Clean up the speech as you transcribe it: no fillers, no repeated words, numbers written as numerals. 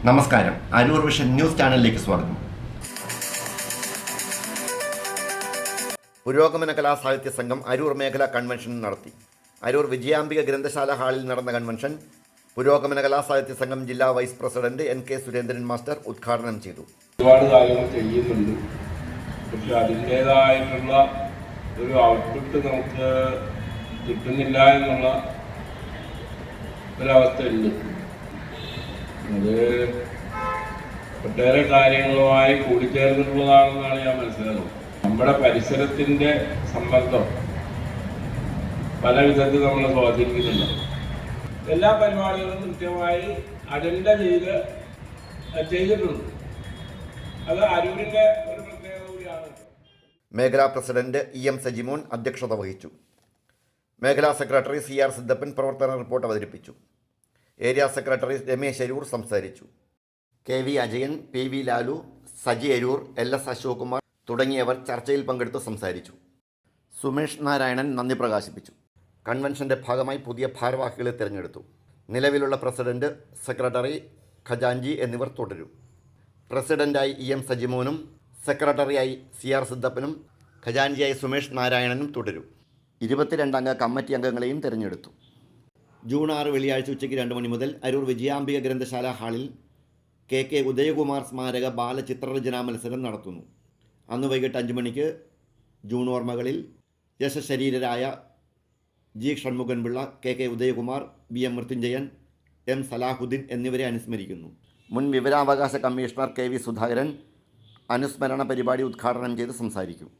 നമസ്കാരം, Aroor vision news ചാനലിലേക്ക് സ്വാഗതം. പുരോഗമന കലാസാഹിത്യ സംഘം അരൂർ മേഖലാ കൺവെൻഷൻ നടത്തി. അരൂർ വിജയാംബിക ഗ്രന്ഥശാല ഹാളിൽ നടന്ന കൺവെൻഷൻ പുരോഗമന കലാസാഹിത്യ സംഘം ജില്ലാ vice president NK Surendran master ഉദ്ഘാടനം ചെയ്തു. ഒരുപാട് കാര്യങ്ങൾ ചെയ്യുന്നുണ്ട്, പക്ഷെ അതിൻ്റേതായിട്ടുള്ള ഒരു ഔട്ട്പുട്ട് നമുക്ക് കിട്ടുന്നില്ല എന്നുള്ള ഒരവസ്ഥയുണ്ട്. അത് ഒട്ടേറെ കാര്യങ്ങളുമായി കൂടിച്ചേർന്നിട്ടുള്ളതാണെന്നാണ് ഞാൻ മനസ്സിലാക്കുന്നത്. നമ്മുടെ പരിസരത്തിൻ്റെ സമ്മർദ്ദം പല വിധത്തിൽ നമ്മളെ സ്വാധീനിക്കുന്നുണ്ട്. എല്ലാ പരിപാടികളും കൃത്യമായി അജണ്ട ചെയ്തിട്ടുണ്ട്. അത് അരൂരിൻ്റെ ഒരു പ്രത്യേകത കൂടിയാണ്. മേഖലാ പ്രസിഡന്റ് EM സജിമോൻ അധ്യക്ഷത വഹിച്ചു. മേഖലാ സെക്രട്ടറി CR സിദ്ധപ്പൻ പ്രവർത്തന റിപ്പോർട്ട് അവതരിപ്പിച്ചു. ഏരിയ സെക്രട്ടറി രമേശ് അരൂർ സംസാരിച്ചു. KV Ajayan, PV Lalu, Saji Aroor, LS Ashok Kumar തുടങ്ങിയവർ ചർച്ചയിൽ പങ്കെടുത്ത് സംസാരിച്ചു. സുമേഷ് നാരായണൻ നന്ദി പ്രകാശിപ്പിച്ചു. കൺവെൻഷൻ്റെ ഭാഗമായി പുതിയ ഭാരവാഹികളെ തിരഞ്ഞെടുത്തു. നിലവിലുള്ള പ്രസിഡന്റ്, സെക്രട്ടറി, ഖജാൻജി എന്നിവർ തുടരും. പ്രസിഡന്റായി EM സജിമോനും സെക്രട്ടറിയായി CR സിദ്ധപ്പനും ഖജാൻജിയായി സുമേഷ് നാരായണനും തുടരും. 22 അംഗ കമ്മിറ്റി അംഗങ്ങളെയും തിരഞ്ഞെടുത്തു. ജൂൺ 6 വെള്ളിയാഴ്ച ഉച്ചയ്ക്ക് 2 മണി മുതൽ അരൂർ വിജയാംബിക ഗ്രന്ഥശാല ഹാളിൽ KK ഉദയകുമാർ സ്മാരക ബാലചിത്രരചനാ മത്സരം നടത്തുന്നു. അന്ന് വൈകിട്ട് 5 മണിക്ക് ജൂൺ ഓർമ്മകളിൽ യശശരീരരായ G Shanmukhan Pillai, KK Udayakumar, BM Mrityunjayan, M Salahuddin എന്നിവരെ അനുസ്മരിക്കുന്നു. മുൻ വിവരാവകാശ കമ്മീഷണർ KV സുധാകരൻ അനുസ്മരണ പരിപാടി ഉദ്ഘാടനം ചെയ്ത് സംസാരിക്കും.